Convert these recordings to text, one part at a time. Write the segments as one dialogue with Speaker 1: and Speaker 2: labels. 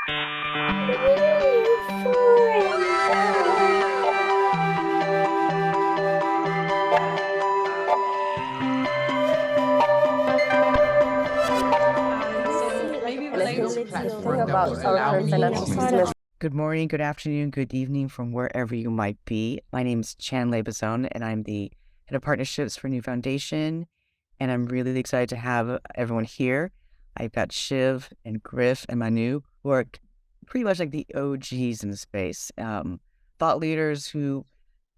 Speaker 1: Good morning, good afternoon, good evening from wherever you might be. My name is Trang Lê Bozon, and I'm the head of partnerships for Newfoundation. And I'm really excited to have everyone here. I've got Shiv and Griff and Manu, who are pretty much like the OGs in the space. Thought leaders who,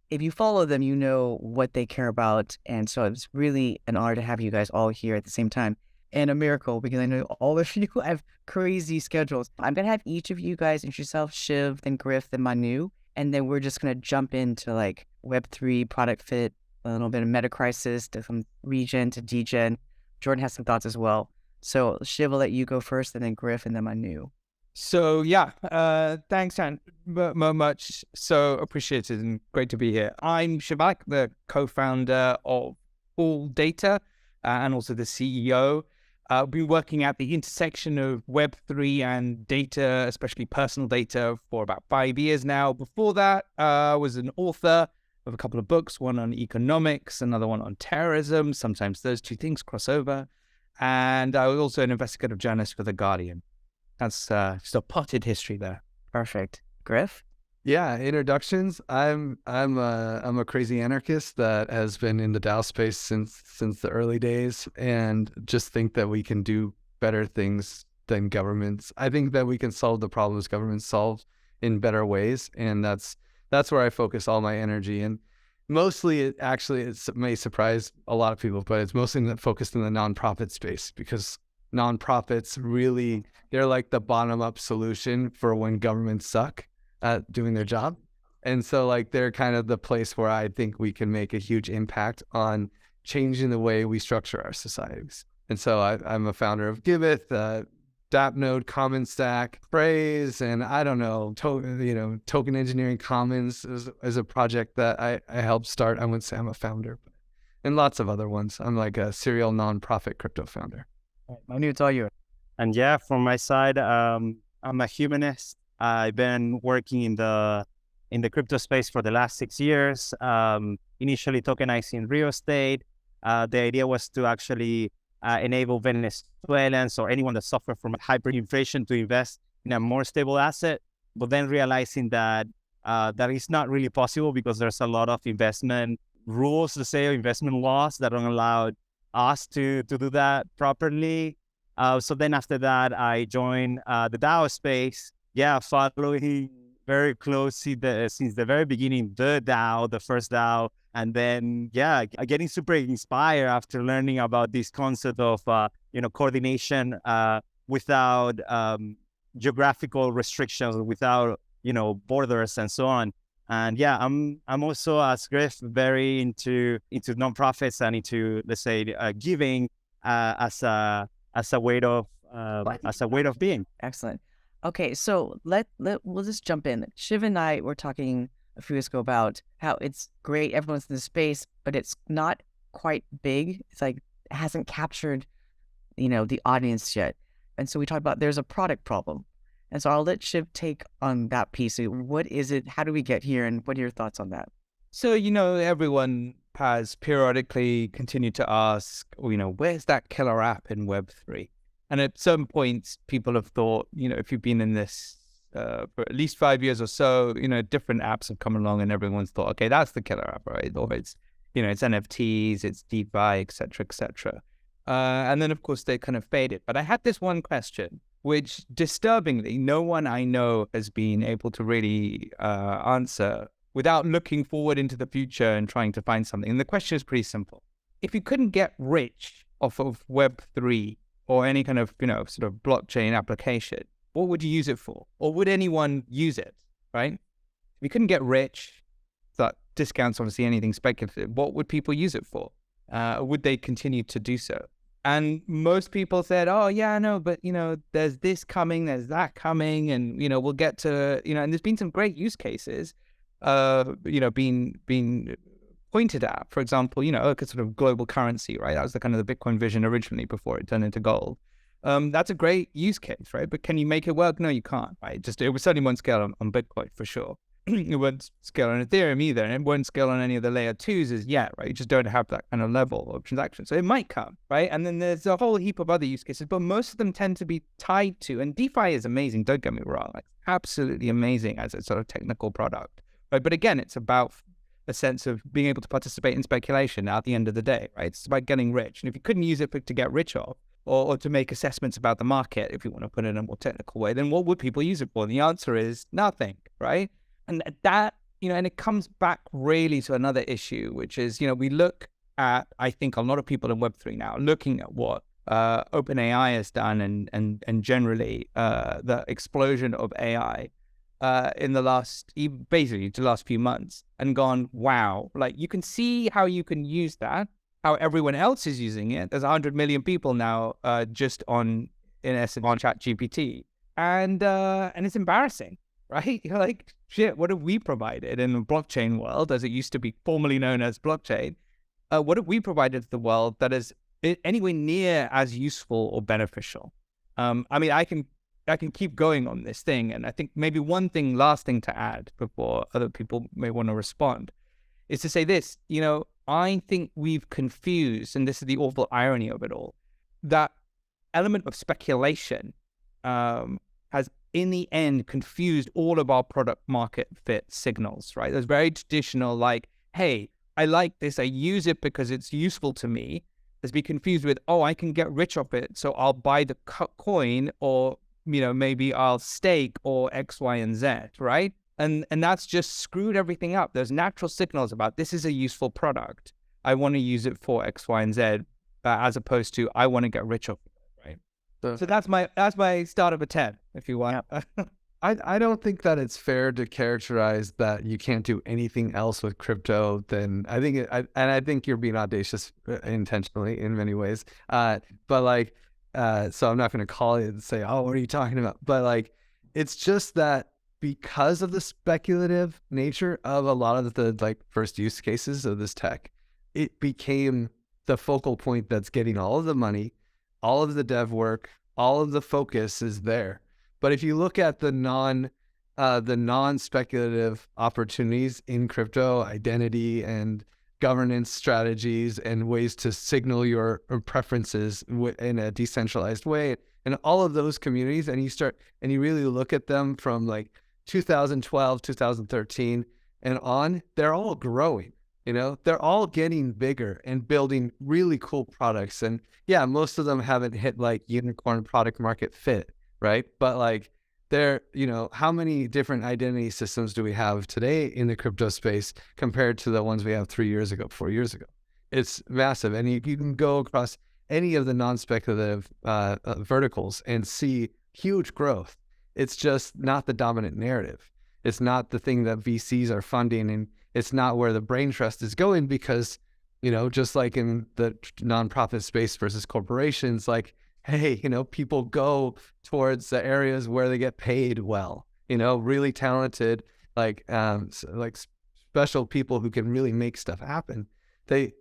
Speaker 1: if you follow them, you know what they care about. And so it's really an honor to have you guys all here at the same time. And a miracle, because I know all of you have crazy schedules. I'm going to have each of you guys introduce yourself, Shiv, then Griff, then Manu. And then we're just going to jump into like Web3, product fit, a little bit of meta crisis, from regen to degen. Jordan has some thoughts as well. So Shiv, will let you go first, and then Griff, and then Manu.
Speaker 2: So thanks, Jan, much. So appreciated and great to be here. I'm Shiv Malik, the co-founder of All Data and also the CEO. I've been working at the intersection of Web3 and data, especially personal data, for about 5 years now. Before that, I was an author of a couple of books, one on economics, another one on terrorism. Sometimes those two things cross over. And I was also an investigative journalist for The Guardian. That's just a potted history there.
Speaker 1: Perfect. Griff?
Speaker 3: Yeah, introductions. I'm a crazy anarchist that has been in the DAO space since the early days, and just think that we can do better things than governments. I think that we can solve the problems governments solve in better ways, and that's where I focus all my energy. And mostly, it may surprise a lot of people, but it's mostly focused in the nonprofit space, because nonprofits really, they're like the bottom-up solution for when governments suck at doing their job. And so like they're kind of the place where I think we can make a huge impact on changing the way we structure our societies. And so I'm a founder of Giveth, DAppNode, Common Stack, Praise, and I don't know, Token Engineering Commons is a project that I helped start. I wouldn't say I'm a founder, and lots of other ones. I'm like a serial nonprofit crypto founder.
Speaker 1: All right, Manu, it's all you.
Speaker 4: And yeah, from my side, I'm a humanist. I've been working in the crypto space for the last 6 years, initially tokenizing real estate. The idea was to actually enable Venezuelans or anyone that suffered from hyperinflation to invest in a more stable asset, but then realizing that that is not really possible because there's a lot of investment rules, let's say, investment laws that don't allow us to do that properly. So then after that, I joined the DAO space. Yeah, following very closely since the very beginning, the DAO, the first DAO, and then getting super inspired after learning about this concept of coordination without geographical restrictions, without borders and so on. And yeah, I'm also, as Griff, very into nonprofits and into, let's say, giving as a way of being.
Speaker 1: Excellent. Okay, so we'll just jump in. Shiv and I were talking a few weeks ago about how it's great, everyone's in the space, but it's not quite big. It's like it hasn't captured, the audience yet. And so we talked about there's a product problem. And so I'll let Shiv take on that piece. What is it? How do we get here? And what are your thoughts on that?
Speaker 2: So, everyone has periodically continued to ask, where's that killer app in Web3? And at some points, people have thought, if you've been in this for at least 5 years or so, different apps have come along and everyone's thought, okay, that's the killer app, right? Or it's, it's NFTs, it's DeFi, et cetera, and then, of course, they kind of faded. But I had this one question, which disturbingly, no one I know has been able to really answer without looking forward into the future and trying to find something. And the question is pretty simple. If you couldn't get rich off of Web3, or any kind of, sort of blockchain application, what would you use it for? Or would anyone use it, right? If you couldn't get rich, that discounts obviously anything speculative, what would people use it for? Would they continue to do so? And most people said, oh, yeah, no, but, there's this coming, there's that coming, and, we'll get to, and there's been some great use cases, being pointed at. For example, a sort of global currency, right? That was the kind of the Bitcoin vision originally before it turned into gold. That's a great use case, right? But can you make it work? No, you can't, right? It was certainly won't scale on Bitcoin for sure. It won't scale on Ethereum either, and it won't scale on any of the layer 2s as yet, right? You just don't have that kind of level of transaction. So it might come, right? And then there's a whole heap of other use cases, but most of them tend to be tied to, and DeFi is amazing, don't get me wrong, like absolutely amazing as a sort of technical product, right? But again, it's about a sense of being able to participate in speculation at the end of the day, right? It's about getting rich. And if you couldn't use it to get rich off, or to make assessments about the market, if you want to put it in a more technical way, then what would people use it for? And the answer is nothing, right? And that, and it comes back really to another issue, which is, we look at, I think a lot of people in Web3 now looking at what OpenAI has done and generally the explosion of AI in the last few months, and gone, wow, like you can see how you can use that, how everyone else is using it. There's 100 million people now just in essence, on ChatGPT. And it's embarrassing, right? You're like, shit, what have we provided in the blockchain world, as it used to be formerly known as blockchain? What have we provided to the world that is anywhere near as useful or beneficial? I mean, I can keep going on this thing. And I think maybe last thing to add before other people may want to respond is to say this, I think we've confused, and this is the awful irony of it all, that element of speculation has in the end confused all of our product market fit signals, right? There's very traditional, like, hey, I like this, I use it because it's useful to me. Let's be confused with, oh, I can get rich off it, so I'll buy the coin, or, maybe I'll stake, or X, Y, and Z, right? And that's just screwed everything up. There's natural signals about this is a useful product. I want to use it for X, Y, and Z, as opposed to I want to get rich off it, right? So that's my start of a 10, if you want.
Speaker 3: Yeah. I don't think that it's fair to characterize that you can't do anything else with crypto. Then I think you're being audacious intentionally in many ways. But like, so I'm not going to call it and say, oh, what are you talking about? But like, it's just that because of the speculative nature of a lot of the like first use cases of this tech, it became the focal point that's getting all of the money, all of the dev work, all of the focus is there. But if you look at the non-speculative opportunities in crypto, identity and governance strategies and ways to signal your preferences in a decentralized way, and all of those communities, and you really look at them from like 2012, 2013 and on, they're all growing, they're all getting bigger and building really cool products. And yeah, most of them haven't hit like unicorn product market fit, right? But like how many different identity systems do we have today in the crypto space compared to the ones we have 3 years ago, 4 years ago? It's massive. And you can go across any of the non-speculative verticals and see huge growth. It's just not the dominant narrative. It's not the thing that VCs are funding, and it's not where the brain trust is going, because, just like in the nonprofit space versus corporations, like, hey, people go towards the areas where they get paid well, really talented, like special people who can really make stuff happen. They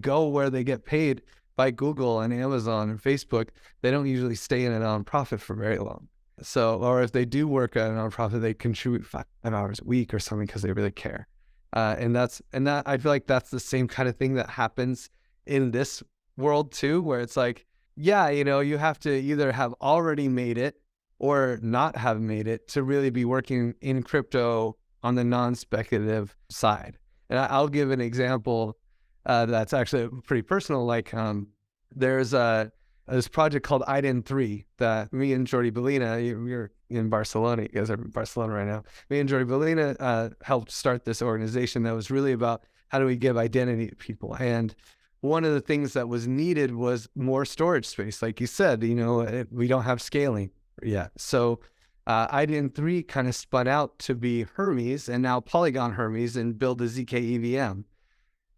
Speaker 3: go where they get paid by Google and Amazon and Facebook. They don't usually stay in a nonprofit for very long. So, or if they do work at a nonprofit, they contribute 5 hours a week or something because they really care. And that I feel like that's the same kind of thing that happens in this world too, where it's like, yeah, you have to either have already made it or not have made it to really be working in crypto on the non-speculative side. And I'll give an example that's actually pretty personal. Like there's this project called IDEN3 that me and Jordi Bellina, we're in Barcelona, you guys are in Barcelona right now. Me and Jordi Bellina helped start this organization that was really about how do we give identity to people. And one of the things that was needed was more storage space. Like you said, we don't have scaling yet. So IDEN3 kind of spun out to be Hermes, and now Polygon Hermes, and build a ZK EVM.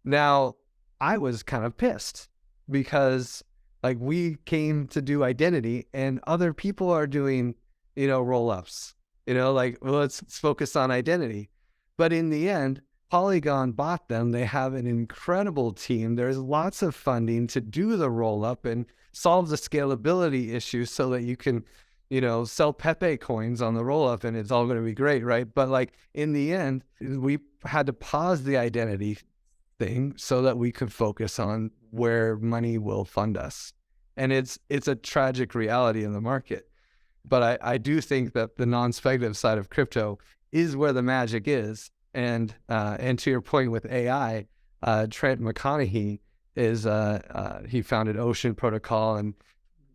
Speaker 3: Now, I was kind of pissed because like we came to do identity and other people are doing, roll-ups, like, well, let's focus on identity. But in the end, Polygon bought them. They have an incredible team. There's lots of funding to do the roll-up, and solves a scalability issue so that you can, sell Pepe coins on the roll up and it's all going to be great, right? But like in the end, we had to pause the identity thing so that we could focus on where money will fund us. And it's a tragic reality in the market. But I do think that the non-speculative side of crypto is where the magic is. And to your point with AI, Trent McConaughey he founded Ocean Protocol and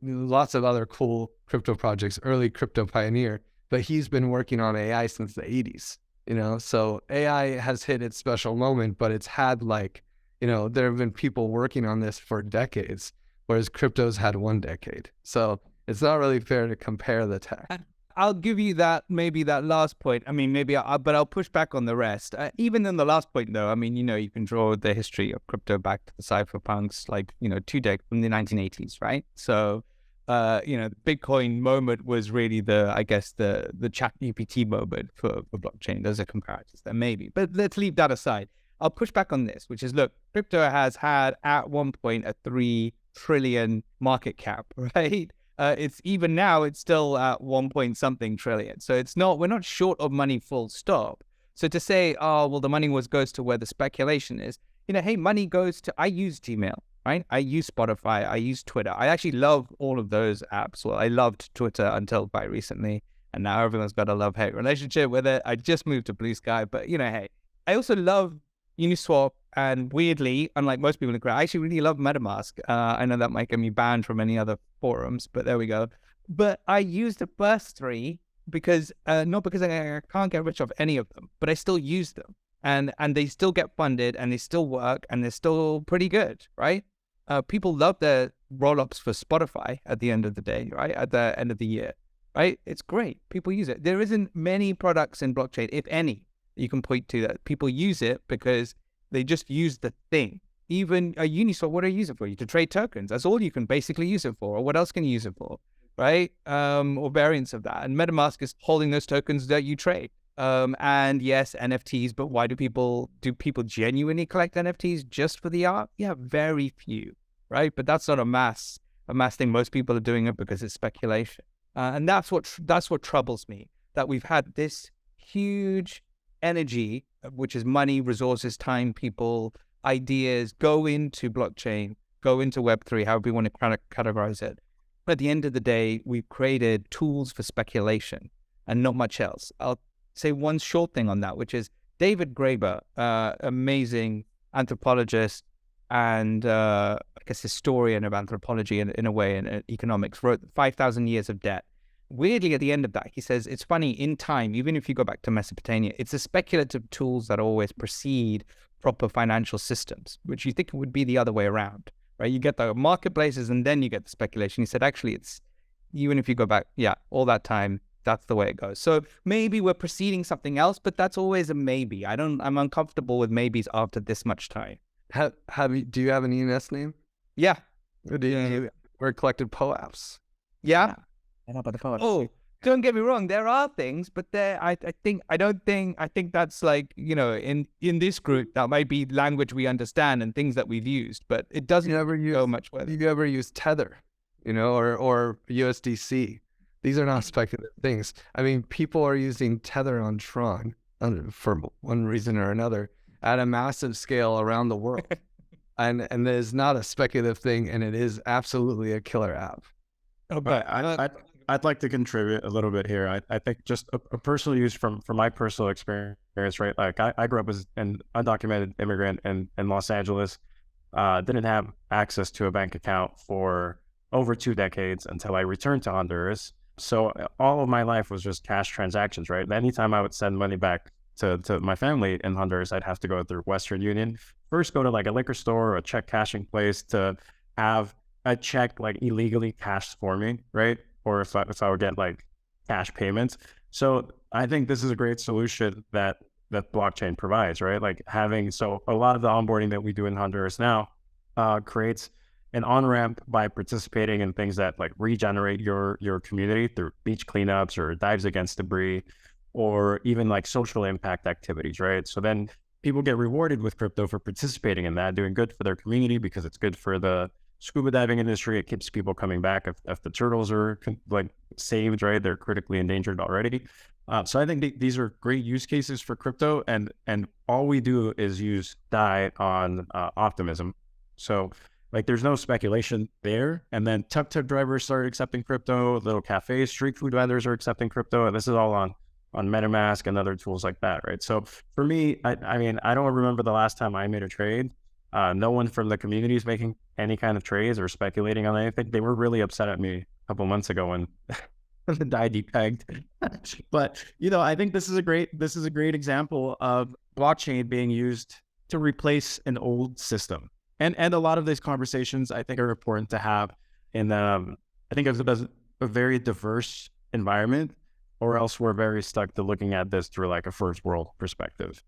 Speaker 3: lots of other cool crypto projects, early crypto pioneer, but he's been working on AI since the 80s, so AI has hit its special moment, but it's had there have been people working on this for decades, whereas crypto's had 1 decade. So it's not really fair to compare the tech.
Speaker 2: I'll give you maybe that last point. I mean, but I'll push back on the rest. Even in the last point, though, I mean, you can draw the history of crypto back to the cypherpunks, from the 1980s, right? So, the Bitcoin moment was really the ChatGPT moment for blockchain. Those are comparatives there, maybe. But let's leave that aside. I'll push back on this, which is, look, crypto has had at one point a 3 trillion market cap, right? It's even now, it's still at 1 point something trillion. So we're not short of money, full stop. So to say, oh, well, the money goes to where the speculation is, hey, money goes to, I use Gmail, right? I use Spotify, I use Twitter. I actually love all of those apps. Well, I loved Twitter until quite recently. And now everyone's got a love-hate relationship with it. I just moved to Blue Sky, but hey, I also love Uniswap, and weirdly, unlike most people in the crowd, I actually really love MetaMask. I know that might get me banned from any other forums, but there we go. But I use the first 3 because, not because I can't get rich off any of them, but I still use them. And they still get funded, and they still work, and they're still pretty good, right? People love their roll-ups for Spotify at the end of the day, right? At the end of the year, right? It's great. People use it. There isn't many products in blockchain, if any, you can point to that people use it because they just use the thing. Even a Uniswap, what do you use it for? To trade tokens. That's all you can basically use it for. Or what else can you use it for, right? Or variants of that. And MetaMask is holding those tokens that you trade. And yes, NFTs, but why do people genuinely collect NFTs just for the art? Yeah, very few, right? But that's not a mass thing. Most people are doing it because it's speculation. And that's what troubles me, that we've had this huge energy, which is money, resources, time, people, ideas, go into blockchain, go into Web3, however you want to categorize it. But at the end of the day, we've created tools for speculation and not much else. I'll say one short thing on that, which is David Graeber, amazing anthropologist and I guess historian of anthropology in a way, and economics, wrote 5,000 Years of Debt. Weirdly, at the end of that, he says, it's funny, in time, even if you go back to Mesopotamia, it's the speculative tools that always precede proper financial systems, which you think would be the other way around, right? You get the marketplaces and then you get the speculation. He said, actually, it's, even if you go back, all that time, that's the way it goes. So maybe we're preceding something else, but that's always a maybe. I'm uncomfortable with maybes after this much time.
Speaker 3: Do you have an ENS name?
Speaker 2: Yeah.
Speaker 3: We're collected POAPs.
Speaker 2: Yeah.
Speaker 1: I know about the poems.
Speaker 2: Oh, don't get me wrong. There are things, but I think that's like, in this group, that might be language we understand and things that we've used, but it doesn't go much further.
Speaker 3: You ever use Tether, or USDC? These are not speculative things. I mean, people are using Tether on Tron for one reason or another at a massive scale around the world. and it is not a speculative thing, and it is absolutely a killer app.
Speaker 4: Okay, I'd like to contribute a little bit here. I think just a personal use from my personal experience, right? Like I grew up as an undocumented immigrant in Los Angeles, didn't have access to a bank account for over 2 decades until I returned to Honduras. So all of my life was just cash transactions, right? And anytime I would send money back to my family in Honduras, I'd have to go through Western Union, first go to like a liquor store or a check cashing place to have a check like illegally cashed for me, right? Or if I would get like cash payments. So I think this is a great solution that blockchain provides, right? Like so a lot of the onboarding that we do in Honduras now creates an on-ramp by participating in things that like regenerate your community through beach cleanups or dives against debris, or even like social impact activities, right? So then people get rewarded with crypto for participating in that, doing good for their community because it's good for the
Speaker 5: scuba diving industry. It keeps people coming back if the turtles are like saved, right? They're critically endangered already. So I think these are great use cases for crypto, and all we do is use DAI on optimism. So like there's no speculation there. And then tuk-tuk drivers started accepting crypto, little cafes, street food vendors are accepting crypto, and this is all on MetaMask and other tools like that, right? So for me, I mean, I don't remember the last time I made a trade. No one from the community is making any kind of trades or speculating on anything. They were really upset at me a couple months ago when the DAI depegged. But you know, I think this is a great example of blockchain being used to replace an old system. And a lot of these conversations I think are important to have in I think it's a very diverse environment, or else we're very stuck to looking at this through like a first world perspective.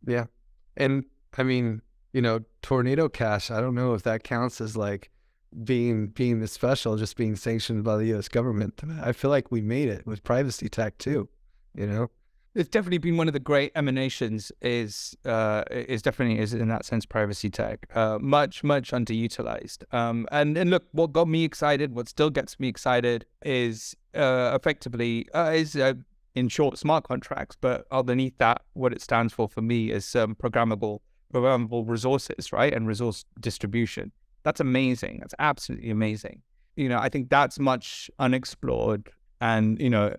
Speaker 3: Yeah. And I mean, you know, Tornado Cash, I don't know if that counts as like being this special, just being sanctioned by the US government. I feel like we made it with privacy tech too, you know?
Speaker 2: It's definitely been one of the great emanations is definitely in that sense privacy tech, much underutilized. And look, what got me excited, what still gets me excited is effectively in short smart contracts, but underneath that, what it stands for me is programmable resources, right, and resource distribution. That's amazing. That's absolutely amazing. You know, I think that's much unexplored, and you know.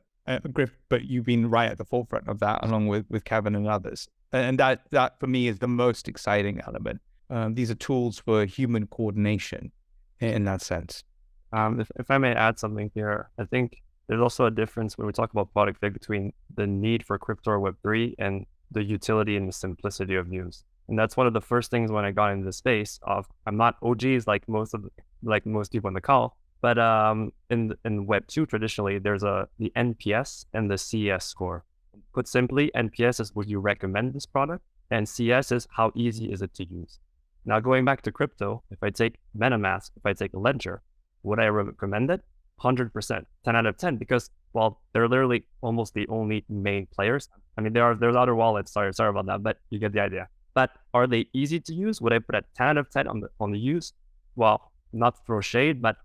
Speaker 2: Griff, but you've been right at the forefront of that, along with Kevin and others. And that for me is the most exciting element. These are tools for human coordination in that sense.
Speaker 6: If I may add something here, I think there's also a difference when we talk about product fit between the need for crypto or Web3 and the utility and the simplicity of use. And that's one of the first things when I got into the space of, I'm not OGs like most people on the call. But in Web2, traditionally, there's the NPS and the CS score. Put simply, NPS is would you recommend this product, and CS is how easy is it to use. Now, going back to crypto, if I take MetaMask, if I take Ledger, would I recommend it? 100%, 10 out of 10, because, well, they're literally almost the only main players. I mean, there's other wallets, sorry about that, but you get the idea. But are they easy to use? Would I put a 10 out of 10 on the use? Well, not to throw shade, but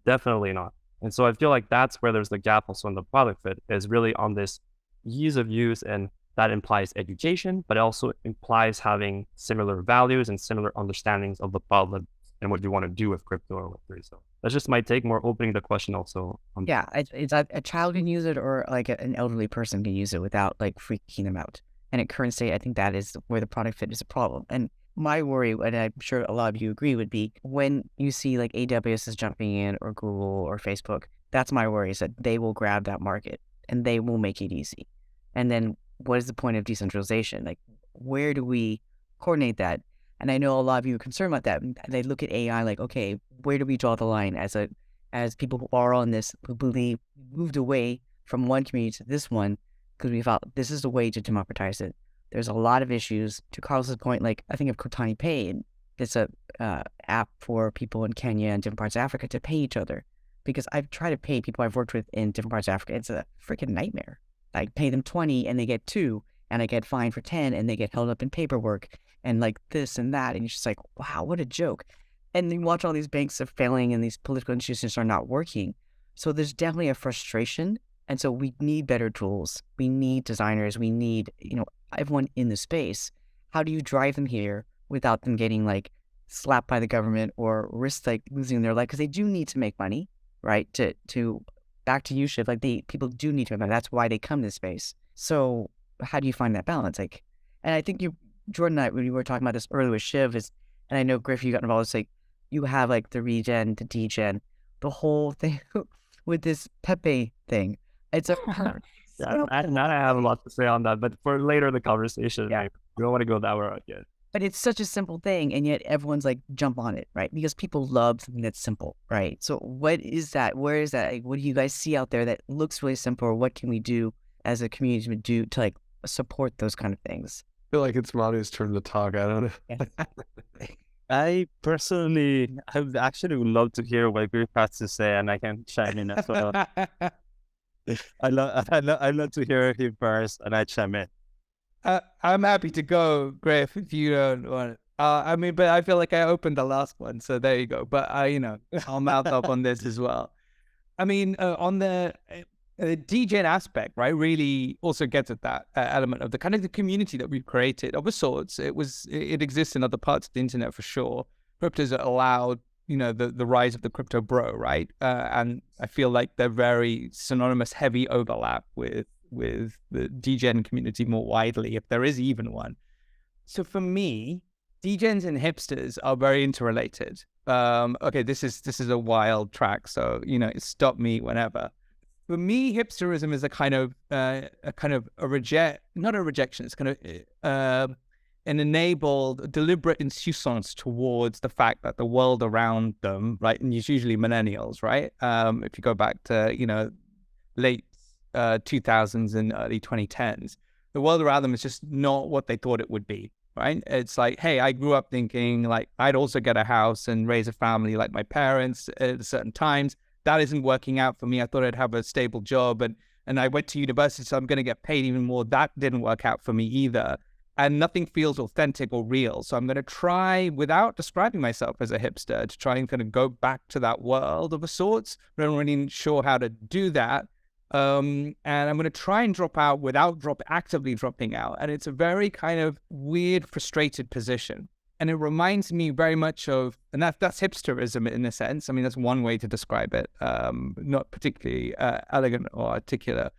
Speaker 6: definitely not. And so I feel like that's where there's the gap also in the product fit, is really on this ease of use, and that implies education, but also implies having similar values and similar understandings of the problem and what you want to do with crypto or Web3. So that's just my take, more opening the question also.
Speaker 1: Yeah, it's a child can use it, or like an elderly person can use it without like freaking them out. And at current state, I think that is where the product fit is a problem. And my worry, and I'm sure a lot of you agree, would be when you see like AWS is jumping in, or Google or Facebook, that's my worry, is that they will grab that market and they will make it easy. And then what is the point of decentralization? Like, where do we coordinate that? And I know a lot of you are concerned about that. They look at AI like, okay, where do we draw the line as people who are on this, who believe we moved away from one community to this one because we felt this is the way to democratize it. There's a lot of issues. To Carlos's point, like I think of Kotani Pay. It's a app for people in Kenya and different parts of Africa to pay each other. Because I've tried to pay people I've worked with in different parts of Africa. It's a freaking nightmare. I pay them 20 and they get 2, and I get fined for 10 and they get held up in paperwork and like this and that. And you're just like, wow, what a joke. And you watch all these banks are failing and these political institutions are not working. So there's definitely a frustration. And so we need better tools. We need designers. We need, everyone in the space. How do you drive them here without them getting like slapped by the government or risk like losing their life? Because they do need to make money, right? To back to you, Shiv, like people do need to make money. That's why they come to this space. So how do you find that balance? Like, and I think Jordan and I, when we were talking about this earlier with Shiv, and I know Griff, you got involved, it's like you have like the regen, the degen, the whole thing with this Pepe thing. It's a
Speaker 6: yeah, I have a lot to say on that, but for later in the conversation, we don't want to go that route yet.
Speaker 1: But it's such a simple thing, and yet everyone's like, jump on it, right? Because people love something that's simple, right? So what is that? Where is that? Like, what do you guys see out there that looks really simple, or what can we do as a community to like support those kind of things?
Speaker 3: I feel like it's Manu's turn to talk. I don't know.
Speaker 1: Yeah.
Speaker 4: I personally, I actually would love to hear what Griff has to say, and I can chime in as well. I love to hear him first, and I chime in.
Speaker 2: I'm happy to go, Griff, if you don't want it. I mean, but I feel like I opened the last one, so there you go. But I'll mouth up on this as well. I mean, on the degen aspect, right, really also gets at that element of the kind of the community that we've created of a sorts. It exists in other parts of the internet for sure. Cryptos allowed, the rise of the crypto bro, right? And I feel like they're very synonymous, heavy overlap with the degen community more widely, if there is even one. So for me, degens and hipsters are very interrelated. Okay, this is a wild track, so stop me whenever. For me, hipsterism is not a rejection. It's kind of an enabled, deliberate insouciance towards the fact that the world around them, right, and it's usually millennials, right? If you go back to late 2000s and early 2010s, the world around them is just not what they thought it would be. Right? It's like, hey, I grew up thinking like I'd also get a house and raise a family like my parents at certain times. That isn't working out for me. I thought I'd have a stable job and I went to university, so I'm going to get paid even more. That didn't work out for me either. And nothing feels authentic or real. So I'm going to try, without describing myself as a hipster, to try and kind of go back to that world of a sorts. But I'm not really sure how to do that. And I'm going to try and drop out without actively dropping out. And it's a very kind of weird, frustrated position. And it reminds me very much of, and that's hipsterism in a sense. I mean, that's one way to describe it, not particularly elegant or articulate.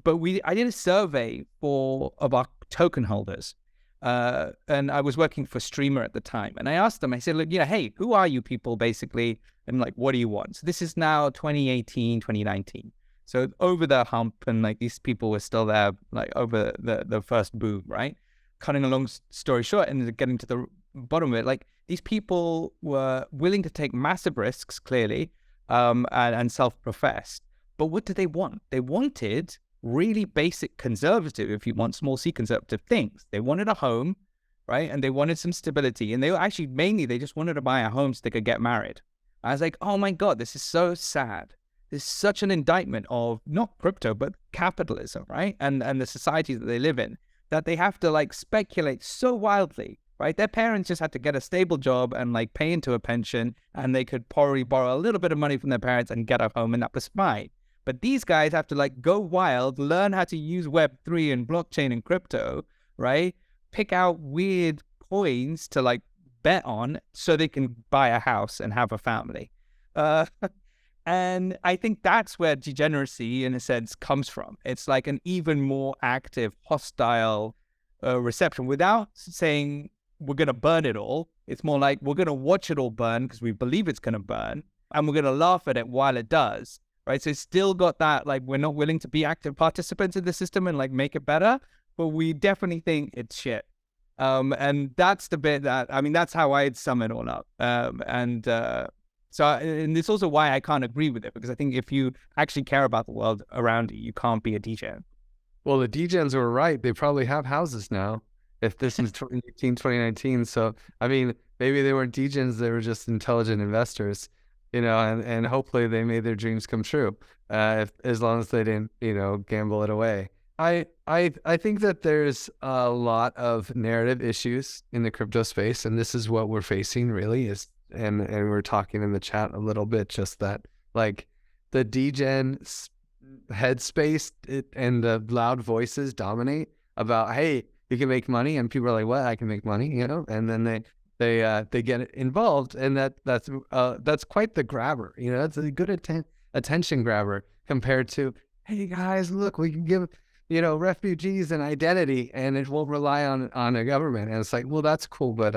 Speaker 2: But I did a survey of our token holders. And I was working for Streamer at the time. And I asked them, I said, look, hey, who are you people basically? And like, what do you want? So this is now 2018, 2019. So over the hump, and like these people were still there, like over the first boom, right? Cutting a long story short and getting to the bottom of it, like these people were willing to take massive risks, clearly, and self-professed. But what did they want? They wanted really basic conservative, if you want small c conservative things. They wanted a home, right? And they wanted some stability. And they were actually, mainly, they just wanted to buy a home so they could get married. I was like, oh my God, this is so sad. There's such an indictment of not crypto, but capitalism, right? And the society that they live in, that they have to like speculate so wildly, right? Their parents just had to get a stable job and like pay into a pension, and they could probably borrow a little bit of money from their parents and get a home, and that was fine. But these guys have to like go wild, learn how to use Web3 and blockchain and crypto, right? Pick out weird coins to like bet on so they can buy a house and have a family. And I think that's where degeneracy, in a sense, comes from. It's like an even more active, hostile reception without saying we're going to burn it all. It's more like we're going to watch it all burn because we believe it's going to burn, and we're going to laugh at it while it does, right? So it's still got that, like, we're not willing to be active participants in the system and like make it better, but we definitely think it's shit. And that's the bit that, I mean, that's how I'd sum it all up. So, and it's also why I can't agree with it, because I think if you actually care about the world around you, you can't be a degen.
Speaker 3: Well, the degens were right. They probably have houses now, if this is 2018, 2019. So, I mean, maybe they weren't degens, they were just intelligent investors, and hopefully they made their dreams come true, as long as they didn't, gamble it away. I think that there's a lot of narrative issues in the crypto space, and this is what we're facing really is, and we're talking in the chat a little bit, just that like the degen headspace and the loud voices dominate about, hey, you can make money, and people are like, what? I can make money, and then they get involved, and that's quite the grabber, it's a good attention grabber compared to, hey guys, look, we can give refugees an identity and it won't rely on a government. And it's like, well, that's cool, but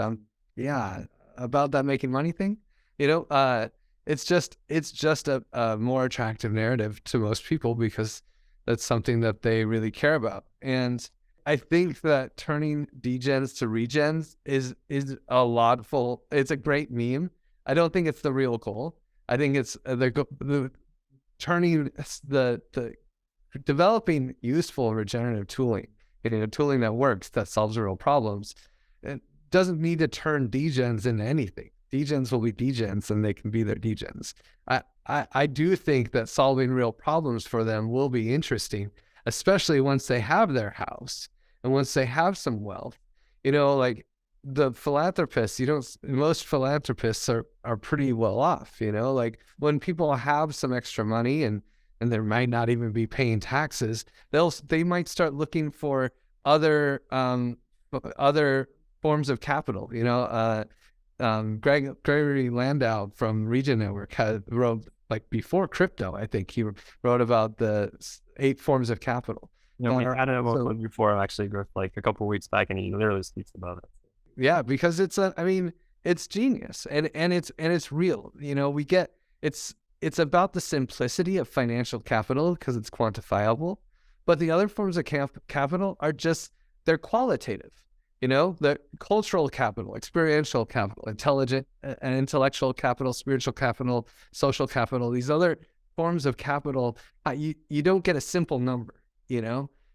Speaker 3: yeah, about that making money thing, it's just a more attractive narrative to most people because that's something that they really care about. And I think that turning degens to regens is a laudable. It's a great meme. I don't think it's the real goal. I think it's the turning the developing useful regenerative tooling, tooling that works, that solves real problems. It doesn't need to turn degens into anything. Degens will be degens, and they can be their degens. I do think that solving real problems for them will be interesting, especially once they have their house and once they have some wealth. Like the philanthropists, most philanthropists are pretty well off, like when people have some extra money and there might not even be paying taxes, they might start looking for other forms of capital. Gregory Landau from Region Network wrote, like, before crypto, I think he wrote about the 8 forms of capital.
Speaker 6: We had it about before, actually, Griff, like a couple of weeks back, and he literally speaks about it.
Speaker 3: Yeah, because it's genius and it's real. It's about the simplicity of financial capital because it's quantifiable, but the other forms of capital are they're qualitative. The cultural capital, experiential capital, intelligent and intellectual capital, spiritual capital, social capital. These other forms of capital, you don't get a simple number.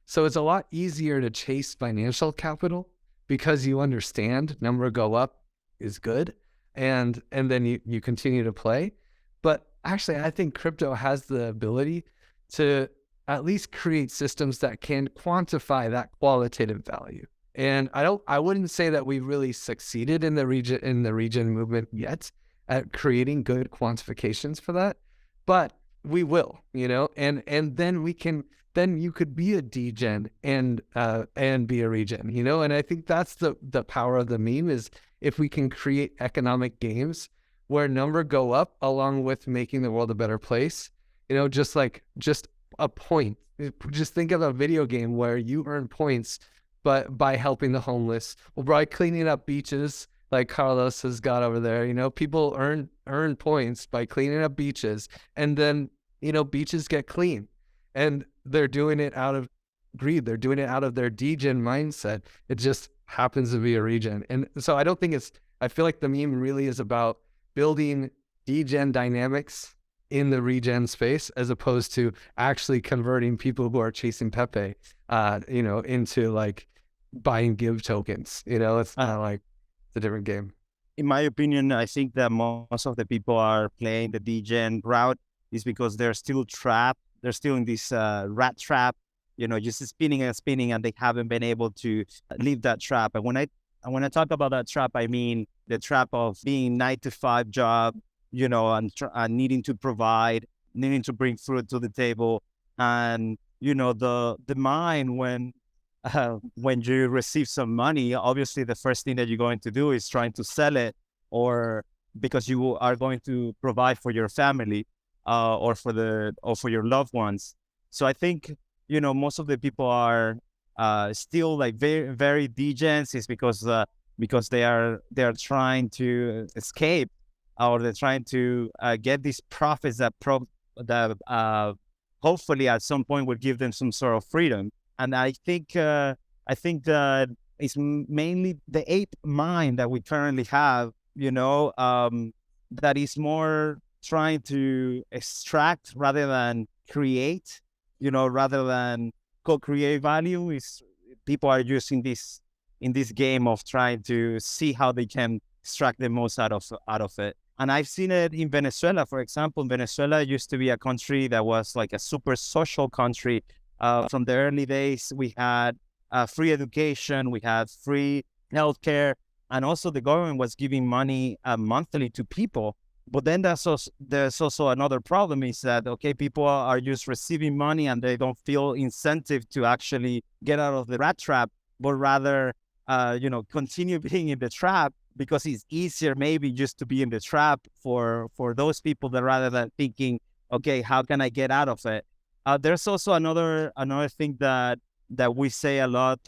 Speaker 3: So it's a lot easier to chase financial capital because you understand number go up is good, and then you continue to play. But actually, I think crypto has the ability to at least create systems that can quantify that qualitative value. And I wouldn't say that we've really succeeded in the regen movement yet at creating good quantifications for that, but we will, and then you could be a degen and be a regen, and I think that's the power of the meme, is if we can create economic games where number go up along with making the world a better place, just a point. Just think of a video game where you earn points, but by helping the homeless, or by cleaning up beaches like Carlos has got over there. People earn points by cleaning up beaches, and then beaches get clean. And they're doing it out of greed. They're doing it out of their degen mindset. It just happens to be a regen. And so I feel like the meme really is about building degen dynamics in the regen space, as opposed to actually converting people who are chasing Pepe, into like buying give tokens. It's kind of like it's a different game.
Speaker 4: In my opinion, I think that most of the people are playing the degen route is because they're still trapped. They're still in this rat trap, just spinning and spinning, and they haven't been able to leave that trap. And when I talk about that trap, I mean the trap of being 9-to-5 job, and needing to provide, needing to bring food to the table, and the mind when you receive some money, obviously the first thing that you're going to do is trying to sell it, or because you are going to provide for your family. Or for your loved ones. So I think most of the people are still like very very degens, is because they are trying to escape, or they're trying to get these profits that hopefully at some point will give them some sort of freedom. And I think that it's mainly the ape mind that we currently have, that is more trying to extract rather than create, rather than co-create value. Is people are using this in this game of trying to see how they can extract the most out of it. And I've seen it in Venezuela, for example. Venezuela used to be a country that was like a super social country. From the early days, we had free education, we had free healthcare, and also the government was giving money monthly to people. But then there's also another problem, is that, okay, people are just receiving money and they don't feel incentive to actually get out of the rat trap, but rather, continue being in the trap because it's easier maybe just to be in the trap for those people, that rather than thinking, okay, how can I get out of it? There's also another thing that we say a lot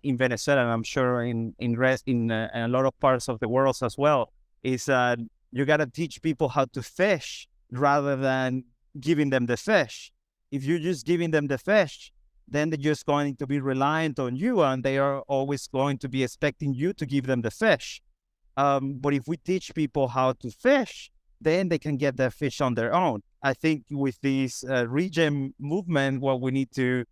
Speaker 4: in Venezuela, and I'm sure in a lot of parts of the world as well, is that you got to teach people how to fish rather than giving them the fish. If you're just giving them the fish, then they're just going to be reliant on you, and they are always going to be expecting you to give them the fish. But if we teach people how to fish, then they can get their fish on their own. I think with this regen movement, what we need to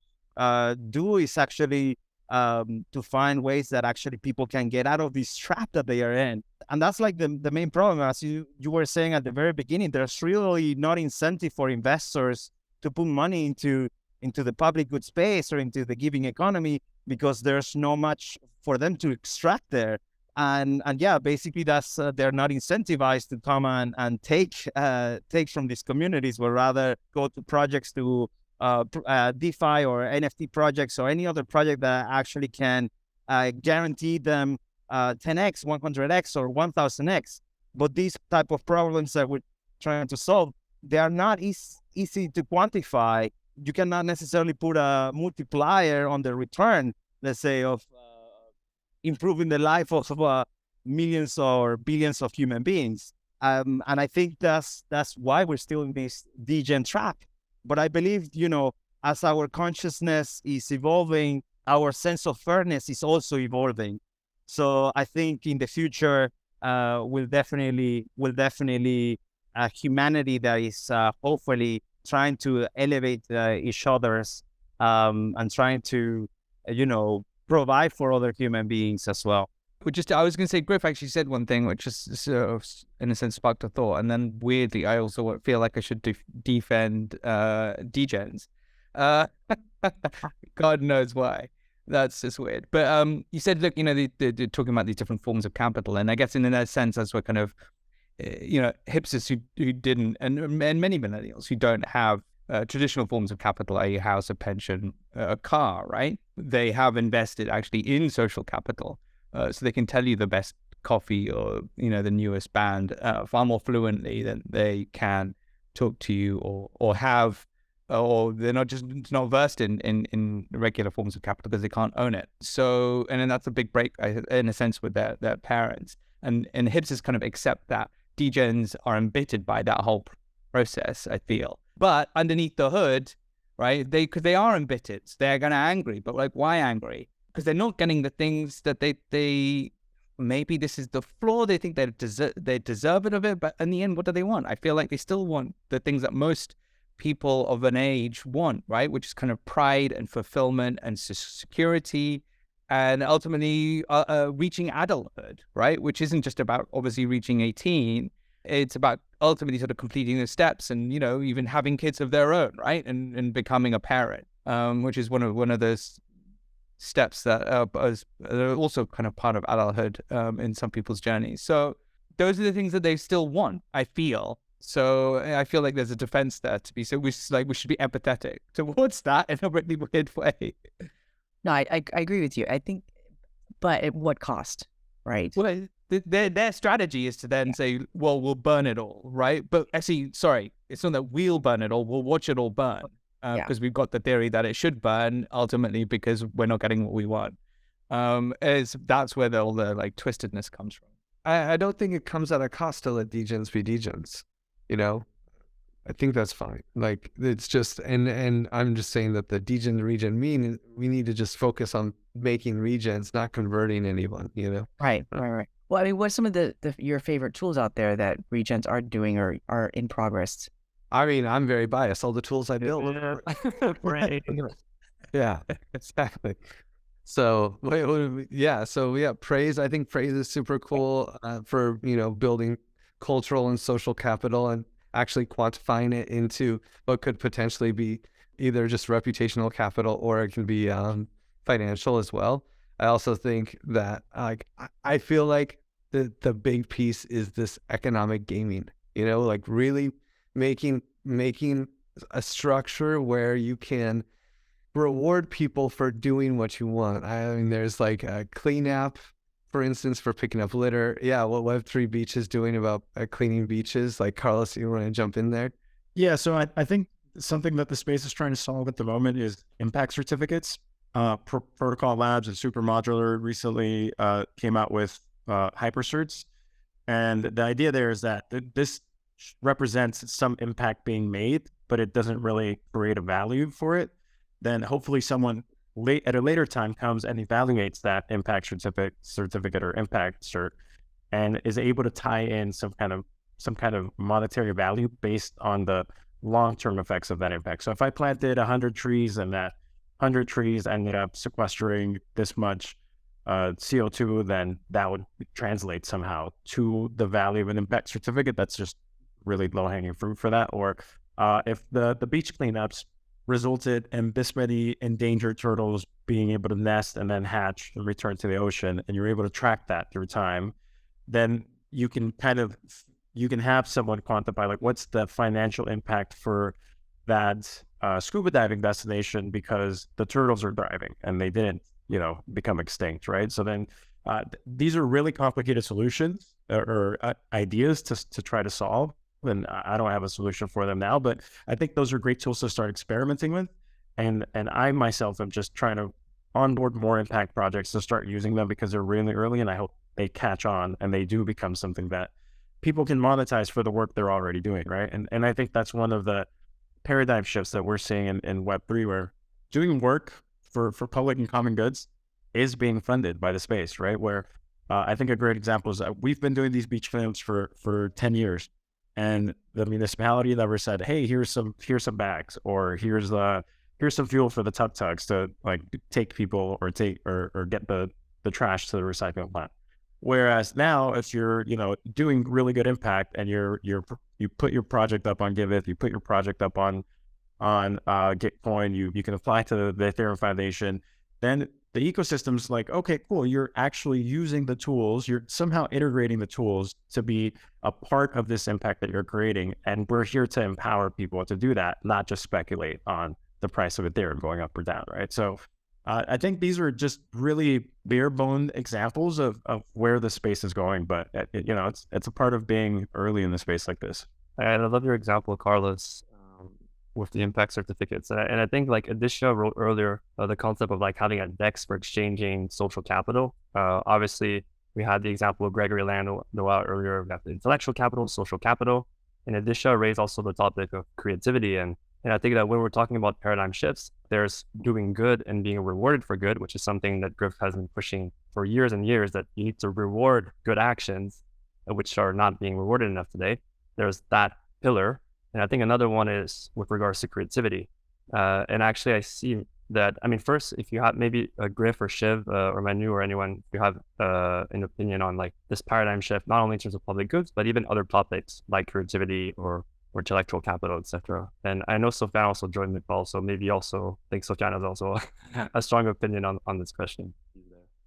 Speaker 4: do is actually to find ways that actually people can get out of this trap that they are in. And that's like the main problem. As you were saying at the very beginning, there's really not incentive for investors to put money into into the public good space or into the giving economy, because there's no much for them to extract there. And yeah, basically that's they're not incentivized to come and take from these communities, but rather go to projects to DeFi or NFT projects or any other project that actually can guarantee them 10x, 100x, or 1000x. But these type of problems that we're trying to solve, they are not easy to quantify. You cannot necessarily put a multiplier on the return, let's say, of improving the life of millions or billions of human beings. And I think that's why we're still in this degen trap. But I believe, as our consciousness is evolving, our sense of fairness is also evolving. So I think in the future, we'll definitely a humanity that is hopefully trying to elevate each other's and trying to, provide for other human beings as well.
Speaker 2: I was going to say, Griff actually said one thing which just sort of, in a sense, sparked a thought. And then weirdly, I also feel like I should defend degens. God knows why. That's just weird. But you said, look, they're talking about these different forms of capital. And I guess in that sense, as we're kind of, hipsters who didn't, and many millennials who don't have traditional forms of capital, a house, a pension, a car, right? They have invested actually in social capital. So they can tell you the best coffee or, the newest band far more fluently than they can talk to you or have, or they're not versed in regular forms of capital because they can't own it. So, and then that's a big break in a sense with their parents. And hipsters kind of accept that degens are embittered by that whole process, I feel. But underneath the hood, right, because they are embittered, they're kind of angry. But like, why angry? Because they're not getting the things that they maybe this is the flaw. They think they deserve it of it. But in the end, what do they want? I feel like they still want the things that most people of an age want, right? Which is kind of pride and fulfillment and security, and ultimately reaching adulthood, right? Which isn't just about obviously reaching 18. It's about ultimately sort of completing the steps and, even having kids of their own, right? And becoming a parent, which is one of those steps that are also kind of part of adulthood in some people's journeys. So those are the things that they still want, I feel. So I feel like there's a defense there to be. So we should be empathetic towards that in a really weird way.
Speaker 1: No, I agree with you. I think, but at what cost, right?
Speaker 2: Well, their strategy is to then say, well, we'll burn it all, right? But actually, sorry, it's not that we'll burn it all. We'll watch it all burn because we've got the theory that it should burn ultimately because we're not getting what we want. That's where all the like twistedness comes from.
Speaker 3: I don't think it comes at a cost to let degens be degens. I think that's fine. Like, it's just, and I'm just saying that the degen regen mean we need to just focus on making regens, not converting anyone,
Speaker 1: Right. Well, I mean, what's some of your favorite tools out there that regens are doing or are in progress?
Speaker 3: I mean, I'm very biased. All the tools I built.
Speaker 6: Right.
Speaker 3: Yeah, exactly. So, praise. I think praise is super cool for, building cultural and social capital and actually quantifying it into what could potentially be either just reputational capital or it can be financial as well. I also think that I feel like the big piece is this economic gaming, like really making a structure where you can reward people for doing what you want. I mean, there's like a clean app, for instance, for picking up litter. Yeah, what Web3 Beach is doing about cleaning beaches. Like, Carlos, you want to jump in there?
Speaker 7: Yeah, so I think something that the space is trying to solve at the moment is impact certificates. Protocol Labs and Super Modular recently came out with hypercerts. And the idea there is that this represents some impact being made, but it doesn't really create a value for it. Then hopefully someone at a later time comes and evaluates that impact certificate or impact cert and is able to tie in some kind of monetary value based on the long-term effects of that impact. So if I planted 100 trees and that 100 trees ended up sequestering this much CO2, then that would translate somehow to the value of an impact certificate. That's just really low-hanging fruit for that. Or if the beach cleanups resulted in this many endangered turtles being able to nest and then hatch and return to the ocean, and you're able to track that through time, then you can have someone quantify like what's the financial impact for that scuba diving destination because the turtles are thriving and they didn't, become extinct, right? So then these are really complicated solutions or ideas to try to solve. And I don't have a solution for them now, but I think those are great tools to start experimenting with. And I myself am just trying to onboard more impact projects to start using them because they're really early, and I hope they catch on and they do become something that people can monetize for the work they're already doing, right? And I think that's one of the paradigm shifts that we're seeing in Web3, where doing work for public and common goods is being funded by the space, right? Where I think a great example is that we've been doing these beach cleanups for 10 years. And the municipality never said, hey, here's some bags, or here's some fuel for the tuk-tuks to like take people or get the trash to the recycling plant. Whereas now, if you're doing really good impact and you put your project up on Giveth, you put your project up on Gitcoin, you can apply to the Ethereum Foundation, then the ecosystem's like, okay, cool, you're actually using the tools, you're somehow integrating the tools to be a part of this impact that you're creating. And we're here to empower people to do that, not just speculate on the price of Ethereum going up or down, right? So I think these are just really bare bone examples of where the space is going, but it's a part of being early in the space like this.
Speaker 6: And I love your example, Carlos, with the impact certificates. And I think like Adisha wrote earlier, the concept of like having a DEX for exchanging social capital. Obviously, we had the example of Gregory Lando earlier about the intellectual capital, social capital. And Adisha raised also the topic of creativity. And I think that when we're talking about paradigm shifts, there's doing good and being rewarded for good, which is something that Griff has been pushing for years and years, that you need to reward good actions, which are not being rewarded enough today. There's that pillar. And I think another one is with regards to creativity. And actually, I see that, first, if you have maybe a Griff or Shiv or Manu or anyone, if you have an opinion on like this paradigm shift, not only in terms of public goods, but even other topics like creativity or intellectual capital, etc. And I know Sofiane also joined the call, so maybe also I think Sofiane has also a strong opinion on this question.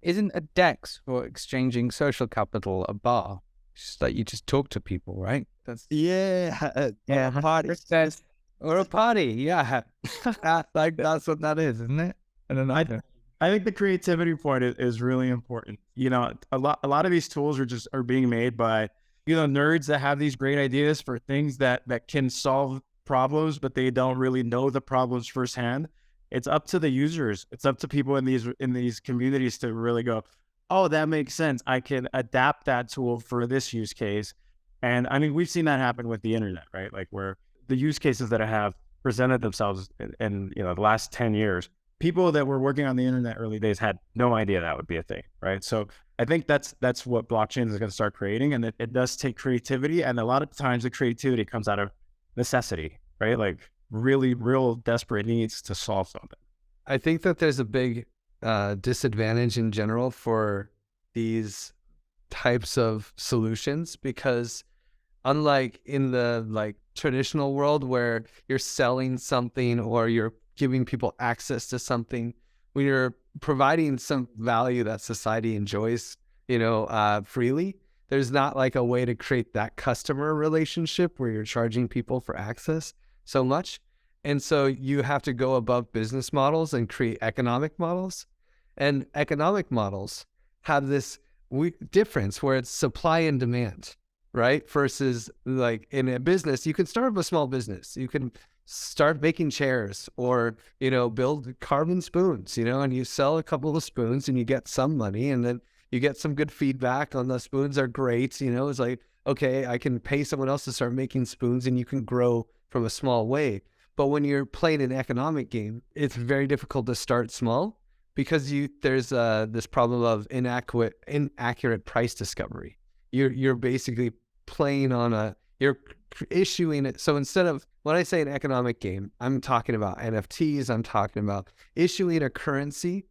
Speaker 2: Isn't a DEX for exchanging social capital a bar? It's just like you just talk to people, right? That's
Speaker 1: Yeah.
Speaker 2: a party. Or a party, yeah. Like that's what that is, isn't it? I don't know.
Speaker 7: I think the creativity point is really important. A lot of these tools are being made by nerds that have these great ideas for things that can solve problems, but they don't really know the problems firsthand. It's up to the users. It's up to people in these communities to really go, oh, that makes sense. I can adapt that tool for this use case. And we've seen that happen with the internet, right? Like where the use cases that have presented themselves in the last 10 years, people that were working on the internet early days had no idea that would be a thing, right? So I think that's what blockchain is going to start creating. And it does take creativity. And a lot of times the creativity comes out of necessity, right? Like really real desperate needs to solve something.
Speaker 3: I think that there's a big disadvantage in general for these types of solutions, because unlike in the traditional world where you're selling something or you're giving people access to something, when you're providing some value that society enjoys, freely, there's not like a way to create that customer relationship where you're charging people for access so much. And so you have to go above business models and create economic models. And economic models have this difference where it's supply and demand, right? Versus like in a business, you can start a small business. You can start making chairs or, build carbon spoons, and you sell a couple of spoons and you get some money, and then you get some good feedback on the spoons are great. It's like, okay, I can pay someone else to start making spoons, and you can grow from a small way. But when you're playing an economic game, it's very difficult to start small because there's this problem of inaccurate price discovery. You're basically playing on you're issuing it. So instead of, when I say an economic game, I'm talking about NFTs, I'm talking about issuing a currency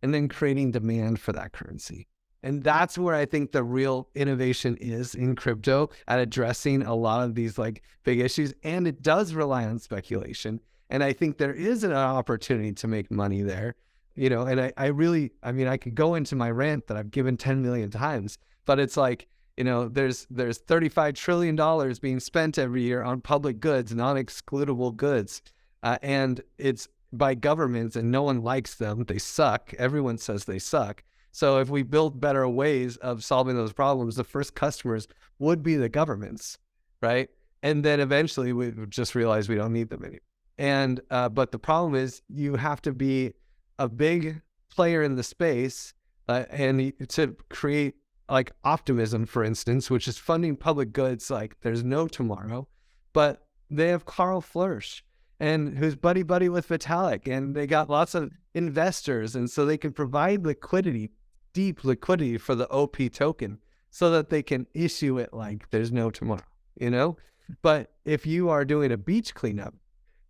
Speaker 3: and then creating demand for that currency. And that's where I think the real innovation is in crypto, at addressing a lot of these big issues. And it does rely on speculation. And I think there is an opportunity to make money there, you know, and I could go into my rant that I've given 10 million times, but it's like, you know, there's $35 trillion being spent every year on public goods, non-excludable goods. And it's by governments, and no one likes them. They suck. Everyone says they suck. So if we build better ways of solving those problems, the first customers would be the governments, right? And then eventually we just realize we don't need them anymore. And but the problem is you have to be a big player in the space and to create like optimism, for instance, which is funding public goods like there's no tomorrow. But they have Carl Flourish, and who's buddy with Vitalik, and they got lots of investors, and so they can provide liquidity, deep liquidity for the OP token, so that they can issue it like there's no tomorrow, you know? But if you are doing a beach cleanup,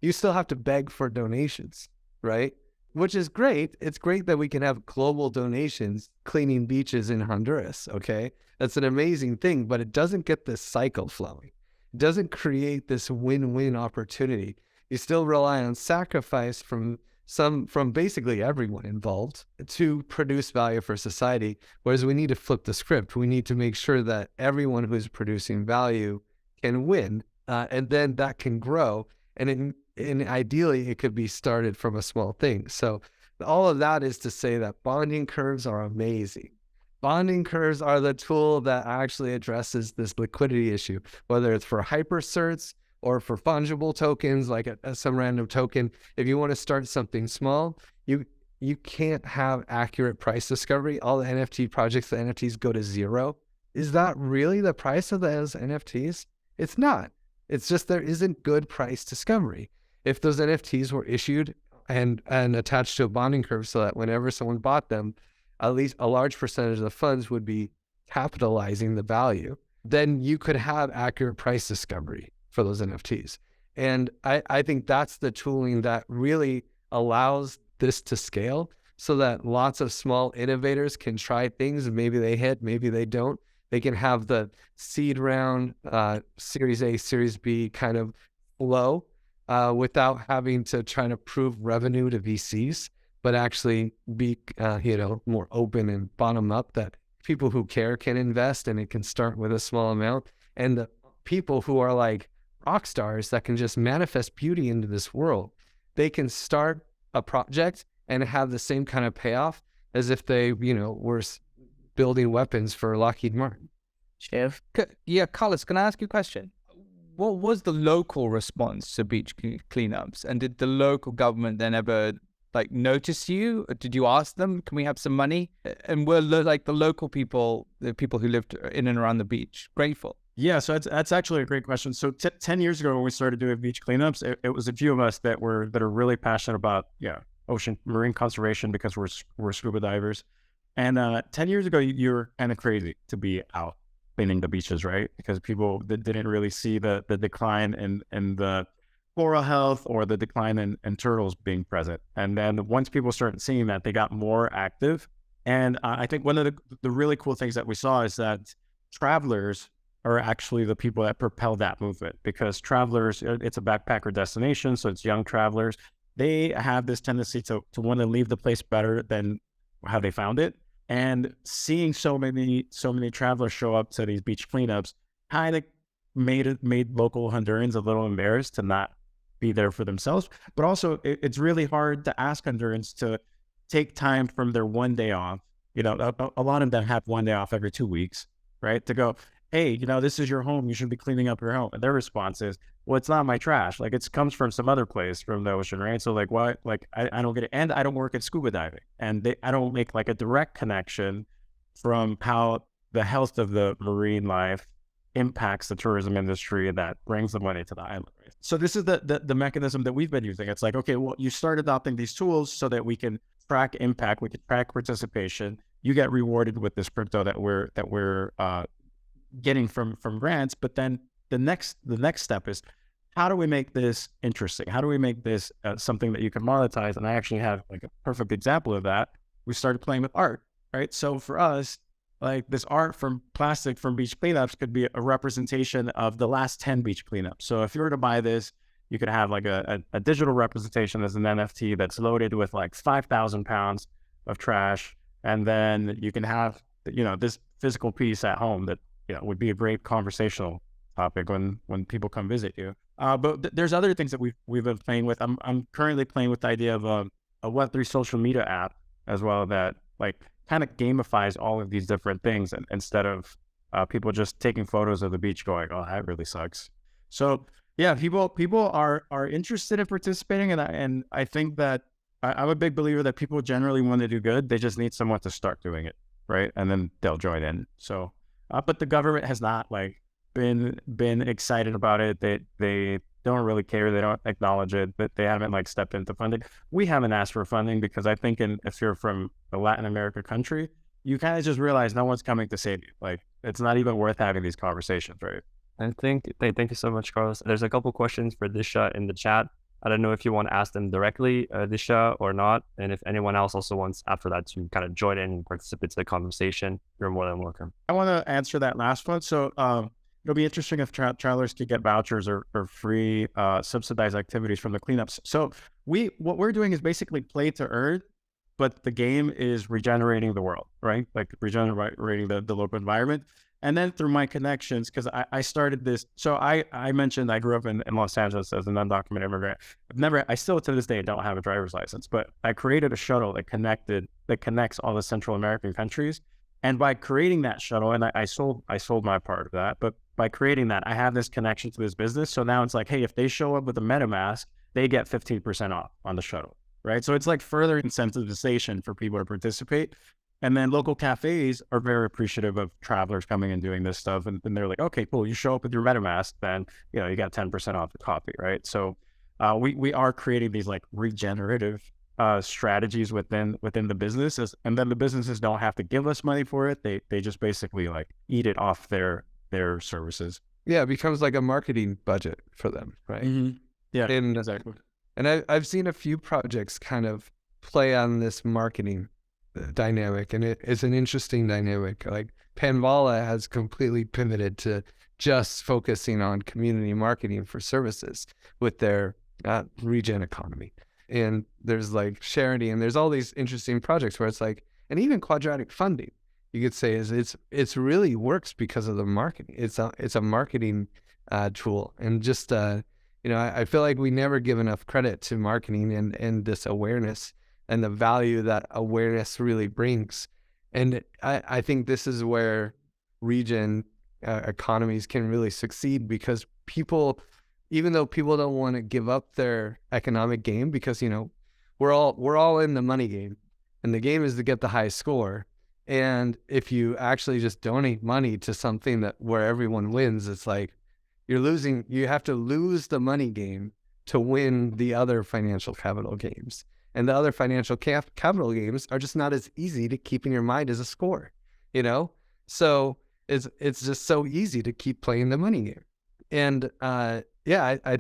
Speaker 3: you still have to beg for donations, right? Which is great. It's great that we can have global donations cleaning beaches in Honduras, okay? That's an amazing thing, but it doesn't get this cycle flowing. It doesn't create this win-win opportunity. You still rely on sacrifice from basically everyone involved to produce value for society, whereas we need to flip the script. We need to make sure that everyone who's producing value can win, and then that can grow. And ideally, it could be started from a small thing. So all of that is to say that bonding curves are amazing. Bonding curves are the tool that actually addresses this liquidity issue, whether it's for hypercerts or for fungible tokens, like some random token. If you want to start something small, you can't have accurate price discovery. All the NFT projects, the NFTs go to zero. Is that really the price of those NFTs? It's not. It's just there isn't good price discovery. If those NFTs were issued and attached to a bonding curve so that whenever someone bought them, at least a large percentage of the funds would be capitalizing the value, then you could have accurate price discovery for those NFTs. And I think that's the tooling that really allows this to scale so that lots of small innovators can try things. Maybe they hit, maybe they don't. They can have the seed round, Series A, Series B kind of flow without having to try to prove revenue to VCs, but actually be more open and bottom up, that people who care can invest, and it can start with a small amount. And the people who are like rock stars that can just manifest beauty into this world, they can start a project and have the same kind of payoff as if they, were building weapons for Lockheed Martin.
Speaker 1: Shiv?
Speaker 2: Yeah, Carlos, can I ask you a question? What was the local response to beach cleanups? And did the local government then ever notice you? Did you ask them, can we have some money? And were the local people, the people who lived in and around the beach, grateful?
Speaker 7: Yeah, so that's actually a great question. So 10 years ago when we started doing beach cleanups, it was a few of us that are really passionate about ocean marine conservation because we're scuba divers. And 10 years ago, you were kind of crazy to be out cleaning the beaches, right? Because people didn't really see the decline in the coral health or the decline in turtles being present. And then once people started seeing that, they got more active. And I think one of the really cool things that we saw is that travelers are actually the people that propel that movement, because travelers, it's a backpacker destination, so it's young travelers. They have this tendency to want to leave the place better than how they found it. And seeing so many travelers show up to these beach cleanups kind of made local Hondurans a little embarrassed to not be there for themselves. But also, it's really hard to ask Hondurans to take time from their one day off. A lot of them have one day off every 2 weeks, right? To go, hey, this is your home. You should be cleaning up your home. And their response is, well, it's not my trash. It comes from some other place from the ocean, right? So what? I don't get it. And I don't work at scuba diving. And I don't make a direct connection from how the health of the marine life impacts the tourism industry and that brings the money to the island. Right? So this is the mechanism that we've been using. It's okay, well, you start adopting these tools so that we can track impact, we can track participation. You get rewarded with this crypto that we're getting from grants. But then the next step is, how do we make this interesting? How do we make this something that you can monetize? And I actually have a perfect example of that. We started playing with art, right? So for us, this art from plastic from beach cleanups could be a representation of the last 10 beach cleanups. So if you were to buy this,
Speaker 5: you could have like a digital representation as an NFT that's loaded with like 5,000 pounds of trash. And then you can have, this physical piece at home that, would be a great conversational topic when people come visit you. But there's other things that we've been playing with. I'm currently playing with the idea of a Web3 social media app as well that like kind of gamifies all of these different things, and instead of people just taking photos of the beach going, oh, that really sucks. So yeah, people are interested in participating, and I think that I'm a big believer that people generally want to do good. They just need someone to start doing it, right? And then they'll join in. So, but the government has not like been excited about it. They don't really care. They don't acknowledge it, but they haven't like stepped into funding. We haven't asked for funding because I think if you're from a Latin America country, you kind of just realize no one's coming to save you. Like it's not even worth having these conversations, right?
Speaker 6: Thank you so much, Carlos. There's a couple questions for Disha in the chat. I don't know if you want to ask them directly, Disha, or not. And if anyone else also wants after that to kind of join in and participate to the conversation, you're more than welcome.
Speaker 7: I want to answer that last one. So it'll be interesting if travelers could get vouchers or free subsidized activities from the cleanups. So what we're doing is basically play to earn, but the game is regenerating the world, right? Like regenerating the local environment. And then through my connections, because I started this, so I mentioned I grew up in Los Angeles as an undocumented immigrant. I still to this day don't have a driver's license, but I created a shuttle that connects all the Central American countries. And by creating that shuttle, and I sold my part of that, but by creating that, I have this connection to this business. So now it's like, hey, if they show up with a MetaMask, they get 15% off on the shuttle, right? So it's like further incentivization for people to participate. And then local cafes are very appreciative of travelers coming and doing this stuff. And they're like, okay, cool. You show up with your MetaMask, then, you got 10% off the coffee, right? So we are creating these like regenerative strategies within the businesses. And then the businesses don't have to give us money for it. They just basically like eat it off their services.
Speaker 3: Yeah, it becomes like a marketing budget for them, right?
Speaker 7: Mm-hmm. Yeah,
Speaker 3: and,
Speaker 7: exactly.
Speaker 3: And I've seen a few projects kind of play on this marketing dynamic, and it's an interesting dynamic. Like Panvala has completely pivoted to just focusing on community marketing for services with their regen economy. And there's like charity, and there's all these interesting projects where it's like, and even quadratic funding, you could say it's really works because of the marketing. It's a marketing tool, and just I feel like we never give enough credit to marketing and this awareness and the value that awareness really brings. And I think this is where regen economies can really succeed, because people, even though people don't want to give up their economic game, because, we're all in the money game, and the game is to get the highest score. And if you actually just donate money to something where everyone wins, it's like you're losing. You have to lose the money game to win the other financial capital games. And the other financial capital games are just not as easy to keep in your mind as a score, So it's just so easy to keep playing the money game. And I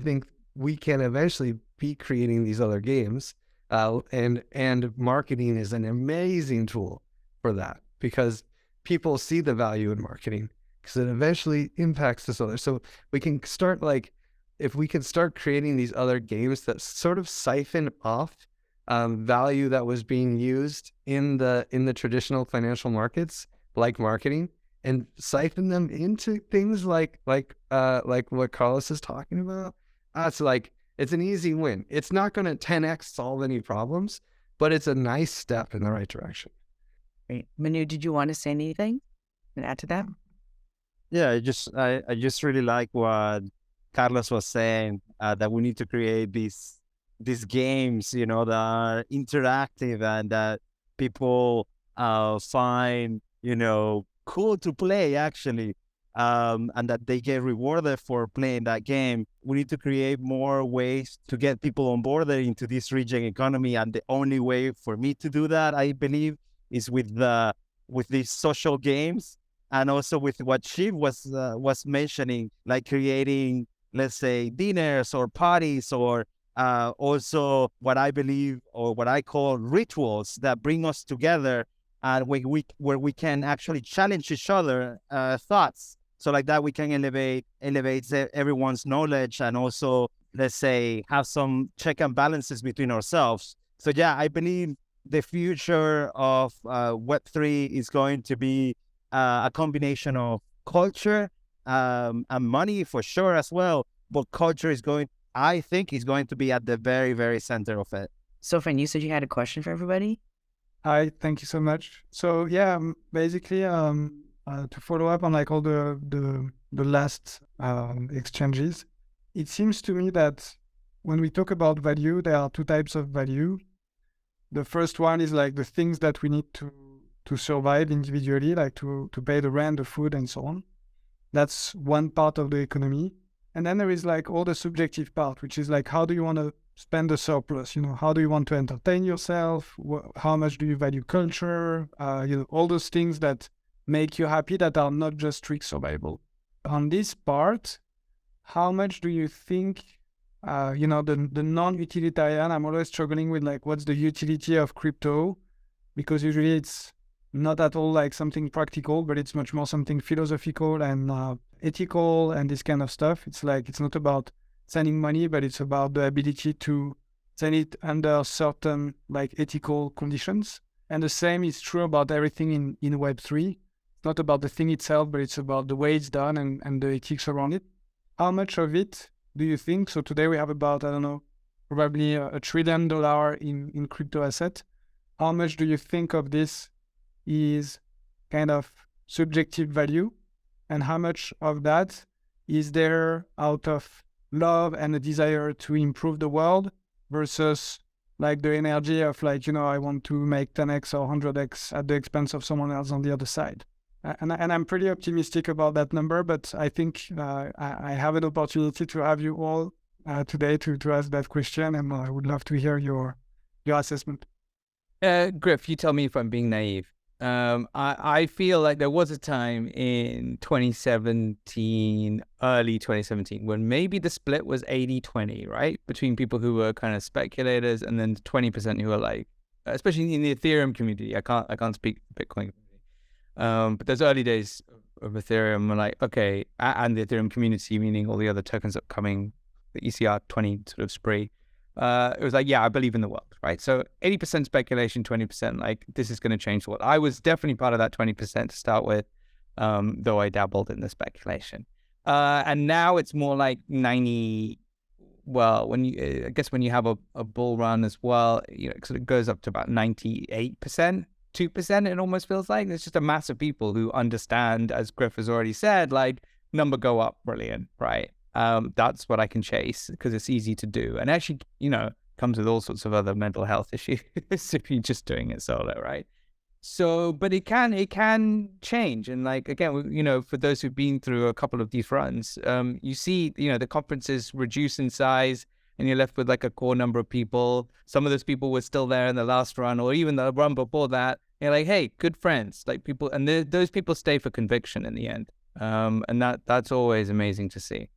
Speaker 3: think we can eventually be creating these other games, and marketing is an amazing tool for that, because people see the value in marketing, because it eventually impacts this other. So we can start if we can start creating these other games that sort of siphon off value that was being used in the traditional financial markets, like marketing, and siphon them into things like what Carlos is talking about. It's an easy win. It's not going to 10x solve any problems, but it's a nice step in the right direction.
Speaker 1: Great. Manu, did you want to say anything and add to that?
Speaker 4: Yeah, I just really like what Carlos was saying, that we need to create these games, that are interactive and that people find, cool to play, actually, and that they get rewarded for playing that game. We need to create more ways to get people on board into this regen economy, and the only way for me to do that, I believe, is with these social games, and also with what Shiv was mentioning, like creating, let's say, dinners or parties, or also what I believe, or what I call rituals that bring us together, and where we can actually challenge each other thoughts. So like that, we can elevate everyone's knowledge, and also let's say, have some check and balances between ourselves. So yeah, I believe the future of Web3 is going to be a combination of culture and money for sure as well. But culture is I think, is going to be at the very, very center of it.
Speaker 1: Sofan, you said you had a question for everybody?
Speaker 8: Hi, thank you so much. So yeah, basically, to follow up on like all the last exchanges, it seems to me that when we talk about value, there are two types of value. The first one is like the things that we need to survive individually, like to pay the rent, the food, and so on. That's one part of the economy. And then there is like all the subjective part, which is like, how do you want to spend the surplus? You know, how do you want to entertain yourself? How much do you value culture? You know, all those things that make you happy that are not just strict survival. On this part, how much do you think, you know, the non-utilitarian, I'm always struggling with like, what's the utility of crypto? Because usually it's not at all like something practical, but it's much more something philosophical and ethical and this kind of stuff. It's like, it's not about sending money, but it's about the ability to send it under certain like ethical conditions. And the same is true about everything in Web3. It's not about the thing itself, but it's about the way it's done and the ethics around it. How much of it do you think? So today we have about, I don't know, probably $1 trillion in crypto asset. How much do you think of this is kind of subjective value? And how much of that is there out of love and a desire to improve the world versus like the energy of like, you know, I want to make 10x or 100x at the expense of someone else on the other side. And I'm pretty optimistic about that number, but I think I have an opportunity to have you all today to ask that question, and I would love to hear your assessment.
Speaker 2: Griff, you tell me if I'm being naive. I feel like there was a time in 2017, early 2017, when maybe the split was 80-20, right? Between people who were kind of speculators and then 20% who were like, especially in the Ethereum community. I can't speak Bitcoin. But those early days of Ethereum were like, okay, and the Ethereum community, meaning all the other tokens upcoming, the ECR20 sort of spree. It was like, yeah, I believe in the world, right? So 80% speculation, 20% like, this is going to change the world. I was definitely part of that 20% to start with, though I dabbled in the speculation. And now it's more like 90, well, when you, I guess when you have a bull run as well, you know, it sort of goes up to about 98%. 2%, it almost feels like. There's just a mass of people who understand, as Griff has already said, like, number go up, brilliant, right? That's what I can chase because it's easy to do. And actually, you know, comes with all sorts of other mental health issues if you're just doing it solo, right? So, but it can change. And like, again, you know, for those who've been through a couple of these runs, you see, you know, the conferences reduce in size, and you're left with like a core number of people. Some of those people were still there in the last run or even the run before that. You're like, hey, good friends, like people, and those people stay for conviction in the end. And that's always amazing to see.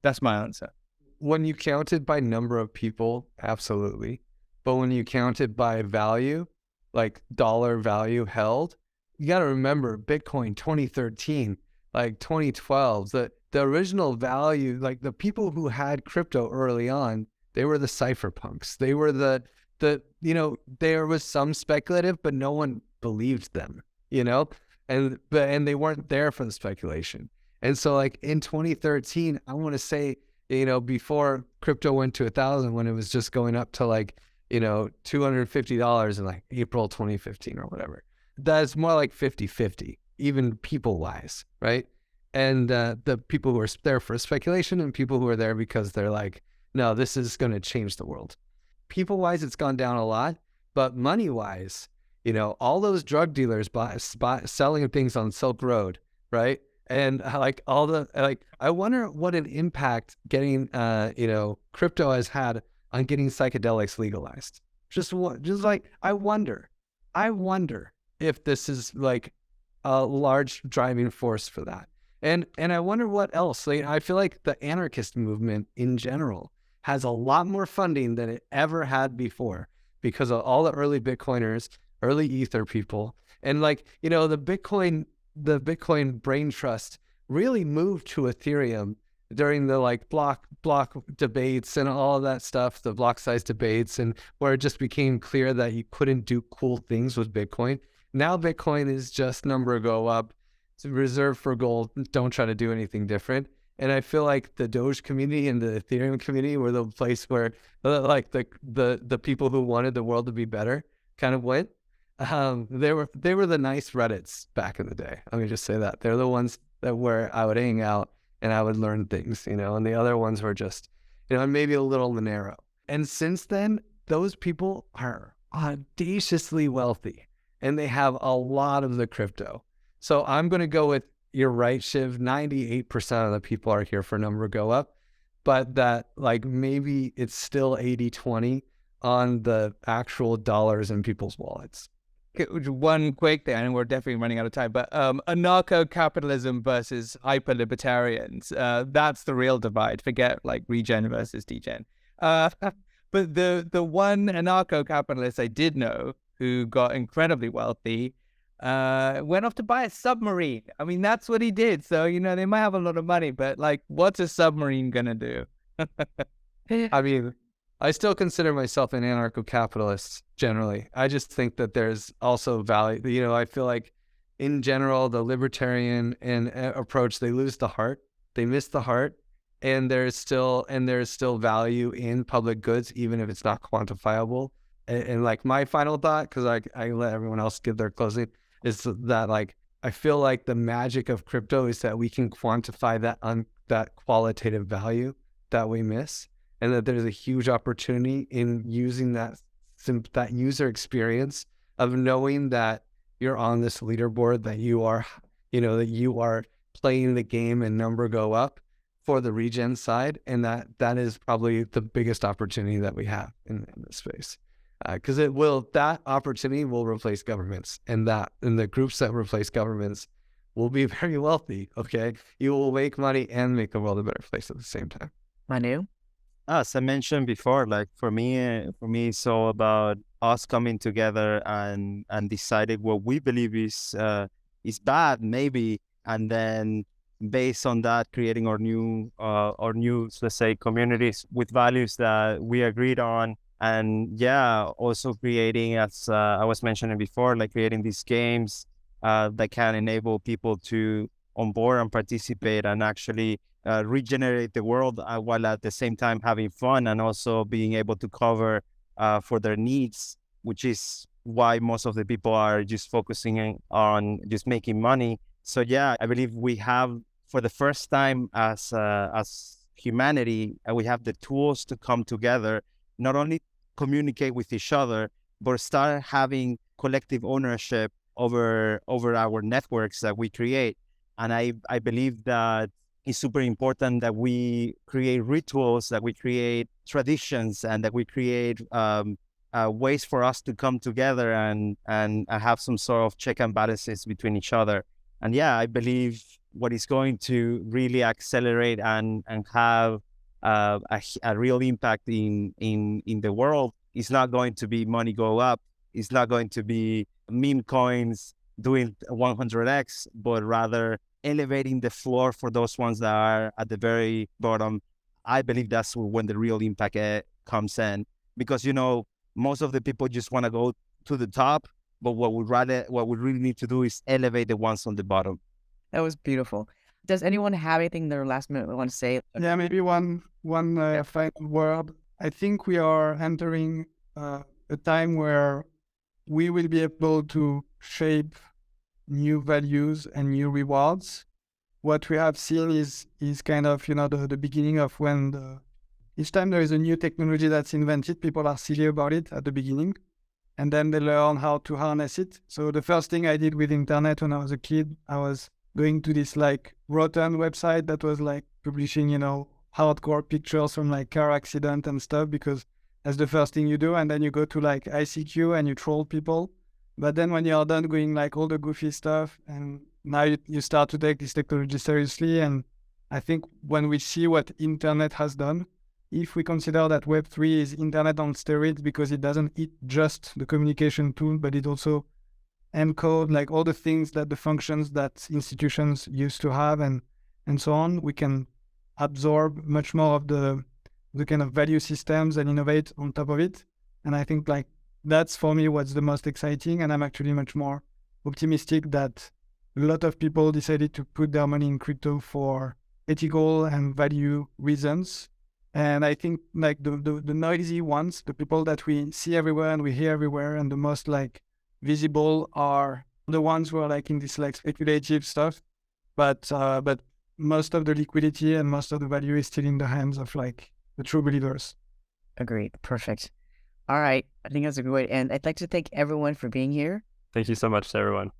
Speaker 2: That's my answer.
Speaker 3: When you count it by number of people, absolutely. But when you count it by value, like dollar value held, you got to remember Bitcoin 2013, like 2012, the original value, like the people who had crypto early on, they were the cypherpunks. They were the you know, there was some speculative, but no one believed them, you know, and they weren't there for the speculation. And so like in 2013, I want to say, you know, before crypto went to 1,000, when it was just going up to like, you know, $250 in like April 2015 or whatever, that's more like 50-50, even people wise, right? And the people who are there for speculation and people who are there because they're like, no, this is going to change the world. People wise, it's gone down a lot, but money wise, you know, all those drug dealers selling things on Silk Road, right? And like all the, like, I wonder what an impact getting, you know, crypto has had on getting psychedelics legalized. Just like, I wonder if this is like a large driving force for that. And I wonder what else. Like, I feel like the anarchist movement in general has a lot more funding than it ever had before because of all the early Bitcoiners, early Ether people. And like, you know, the Bitcoin brain trust really moved to Ethereum during the like block debates and all of that stuff, the block size debates, and where it just became clear that you couldn't do cool things with Bitcoin. Now Bitcoin is just number go up. It's reserved for gold. Don't try to do anything different. And I feel like the Doge community and the Ethereum community were the place where like the people who wanted the world to be better kind of went. They were the nice Reddits back in the day. Let me just say that. They're the ones that where I would hang out and I would learn things, you know, and the other ones were just, you know, maybe a little narrow. And since then, those people are audaciously wealthy and they have a lot of the crypto. So I'm going to go with, you're right, Shiv, 98% of the people are here for number go up, but that like maybe it's still 80-20 on the actual dollars in people's wallets.
Speaker 2: One quick thing, and we're definitely running out of time, but anarcho-capitalism versus hyper-libertarians, that's the real divide. Forget like regen versus degen. But the one anarcho-capitalist I did know who got incredibly wealthy went off to buy a submarine. I mean, that's what he did. So, you know, they might have a lot of money, but like, what's a submarine gonna do?
Speaker 3: I mean, I still consider myself an anarcho-capitalist generally. I just think that there's also value. You know, I feel like in general, the libertarian approach, they lose the heart. They miss the heart. And there's still value in public goods, even if it's not quantifiable. And like my final thought, because I let everyone else give their closing, is that like, I feel like the magic of crypto is that we can quantify that qualitative value that we miss. And that there's a huge opportunity in using that user experience of knowing that you're on this leaderboard, that you are, you know, that you are playing the game and number go up for the regen side. And that is probably the biggest opportunity that we have in this space. Because that opportunity will replace governments, and the groups that replace governments will be very wealthy. Okay. You will make money and make the world a better place at the same time.
Speaker 1: Manu?
Speaker 4: As I mentioned before, like for me, it's all about us coming together and deciding what we believe is bad, maybe, and then based on that, creating our new, let's say, communities with values that we agreed on, and yeah, also creating, as I was mentioning before, like creating these games that can enable people to onboard and participate and actually regenerate the world while at the same time having fun and also being able to cover for their needs, which is why most of the people are just focusing on just making money. So yeah, I believe we have, for the first time as humanity, we have the tools to come together, not only communicate with each other, but start having collective ownership over our networks that we create. And I believe that it's super important that we create rituals, that we create traditions, and that we create ways for us to come together and have some sort of check and balances between each other. And yeah, I believe what is going to really accelerate and have a real impact in the world is not going to be money go up. It's not going to be meme coins doing 100x, but rather elevating the floor for those ones that are at the very bottom. I believe that's when the real impact comes in, because, you know, most of the people just want to go to the top, but what we really need to do is elevate the ones on the bottom.
Speaker 1: That was beautiful. Does anyone have anything in their last minute they want to say?
Speaker 8: Yeah, maybe one final word. I think we are entering a time where we will be able to shape new values and new rewards. What we have seen is kind of, you know, the beginning of when each time there is a new technology that's invented, people are silly about it at the beginning, and then they learn how to harness it. So the first thing I did with internet when I was a kid, I was going to this like rotten website that was like publishing, you know, hardcore pictures from like car accident and stuff, because that's the first thing you do. And then you go to like ICQ and you troll people. But then when you're done doing like all the goofy stuff, and now you start to take this technology seriously. And I think when we see what internet has done, if we consider that Web3 is internet on steroids because it doesn't eat just the communication tool, but it also encode like all the things that the functions that institutions used to have and so on, we can absorb much more of the kind of value systems and innovate on top of it. And I think like that's for me what's the most exciting. And I'm actually much more optimistic that a lot of people decided to put their money in crypto for ethical and value reasons. And I think like the noisy ones, the people that we see everywhere and we hear everywhere, and the most like visible are the ones who are like in this like speculative stuff. But most of the liquidity and most of the value is still in the hands of like the true believers.
Speaker 1: Agreed. Perfect. All right. I think that's a good way to end. I'd like to thank everyone for being here.
Speaker 6: Thank you so much to everyone.